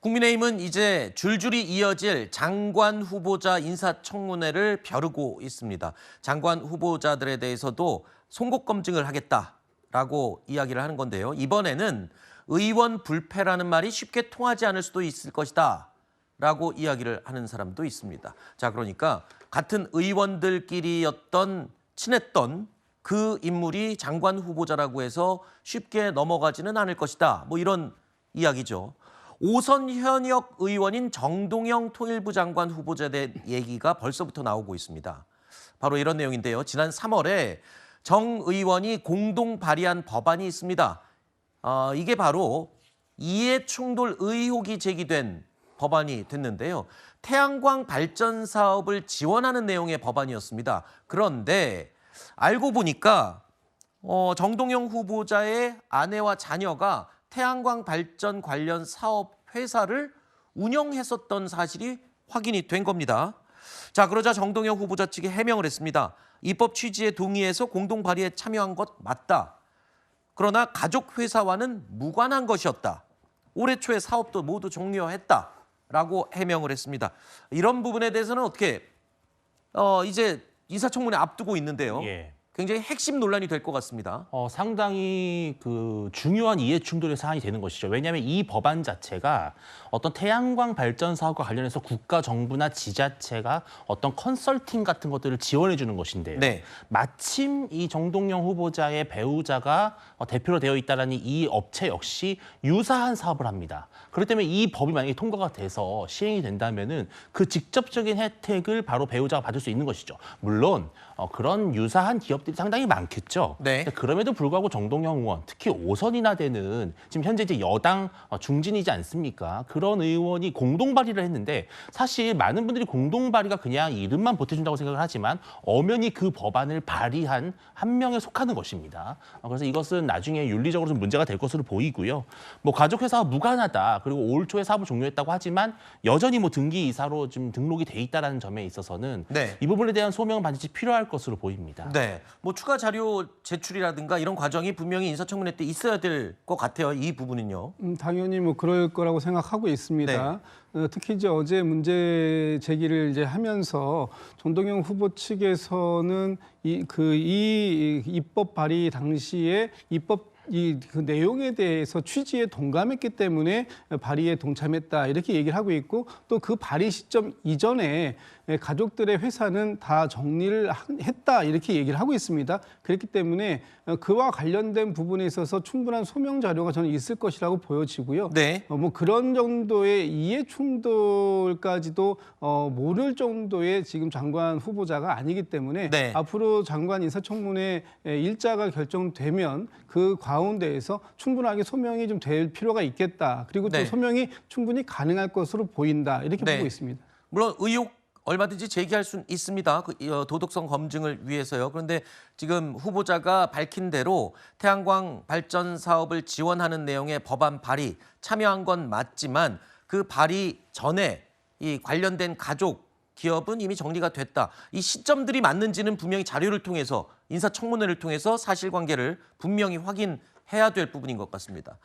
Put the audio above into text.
국민의힘은 이제 줄줄이 이어질 장관 후보자 인사청문회를 벼르고 있습니다. 장관 후보자들에 대해서도 송곳 검증을 하겠다라고 이야기를 하는 건데요. 이번에는 의원 불패라는 말이 쉽게 통하지 않을 수도 있을 것이다 라고 이야기를 하는 사람도 있습니다. 자, 그러니까 같은 의원들끼리였던 친했던 그 인물이 장관 후보자라고 해서 쉽게 넘어가지는 않을 것이다. 뭐 이런 이야기죠. 5선 현역 의원인 정동영 통일부 장관 후보자에 대한 얘기가 벌써부터 나오고 있습니다. 바로 이런 내용인데요. 지난 3월에 정 의원이 공동 발의한 법안이 있습니다. 이게 바로 이해충돌 의혹이 제기된 법안이 됐는데요. 태양광 발전 사업을 지원하는 내용의 법안이었습니다. 그런데 알고 보니까 정동영 후보자의 아내와 자녀가 태양광 발전 관련 사업 회사를 운영했었던 사실이 확인이 된 겁니다. 자, 그러자 정동영 후보자 측이 해명을 했습니다. 입법 취지에 동의해서 공동 발의에 참여한 것 맞다. 그러나 가족 회사와는 무관한 것이었다. 올해 초에 사업도 모두 종료했다라고 해명을 했습니다. 이런 부분에 대해서는 어떻게 이제 인사청문회 앞두고 있는데요. 예. 굉장히 핵심 논란이 될 것 같습니다. 상당히 중요한 이해 충돌의 사안이 되는 것이죠. 왜냐하면 이 법안 자체가 어떤 태양광 발전 사업과 관련해서 국가 정부나 지자체가 어떤 컨설팅 같은 것들을 지원해 주는 것인데요. 네. 마침 이 정동영 후보자의 배우자가 대표로 되어 있다라는 이 업체 역시 유사한 사업을 합니다. 그렇기 때문에 이 법이 만약에 통과가 돼서 시행이 된다면은 그 직접적인 혜택을 바로 배우자가 받을 수 있는 것이죠. 물론 그런 유사한 기업들이 상당히 많겠죠. 네. 그럼에도 불구하고 정동영 의원, 특히 5선이나 되는 지금 현재 이제 여당 중진이지 않습니까? 그런 의원이 공동 발의를 했는데 사실 많은 분들이 공동 발의가 그냥 이름만 보태준다고 생각을 하지만 엄연히 그 법안을 발의한 한 명에 속하는 것입니다. 그래서 이것은 나중에 윤리적으로 좀 문제가 될 것으로 보이고요. 뭐 가족회사와 무관하다. 그리고 올 초에 사업을 종료했다고 하지만 여전히 뭐 등기 이사로 좀 등록이 돼 있다는 점에 있어서는 네. 이 부분에 대한 소명은 반드시 필요할 것으로 보입니다. 네, 뭐 추가 자료 제출이라든가 이런 과정이 분명히 인사청문회 때 있어야 될 것 같아요. 이 부분은요. 당연히 뭐 그럴 거라고 생각하고 있습니다. 특히 이제 어제 문제 제기를 이제 하면서 정동영 후보 측에서는 이 입법 발의 당시에 그 내용에 대해서 취지에 동감했기 때문에 발의에 동참했다 이렇게 얘기를 하고 있고 또 그 발의 시점 이전에 가족들의 회사는 다 정리를 했다 이렇게 얘기를 하고 있습니다. 그렇기 때문에 그와 관련된 부분에 있어서 충분한 소명 자료가 저는 있을 것이라고 보여지고요. 네. 뭐 그런 정도의 이해 충돌까지도 모를 정도의 지금 장관 후보자가 아니기 때문에 네. 앞으로 장관 인사청문회 일자가 결정되면 그 가운데에서 충분하게 소명이 좀 될 필요가 있겠다. 그리고 또 네. 소명이 충분히 가능할 것으로 보인다. 이렇게 네. 보고 있습니다. 물론 의혹 얼마든지 제기할 수는 있습니다. 도덕성 검증을 위해서요. 그런데 지금 후보자가 밝힌 대로 태양광 발전 사업을 지원하는 내용의 법안 발의 참여한 건 맞지만 그 발의 전에 이 관련된 가족 기업은 이미 정리가 됐다. 이 시점들이 맞는지는 분명히 자료를 통해서 인사청문회를 통해서 사실관계를 분명히 확인해야 될 부분인 것 같습니다.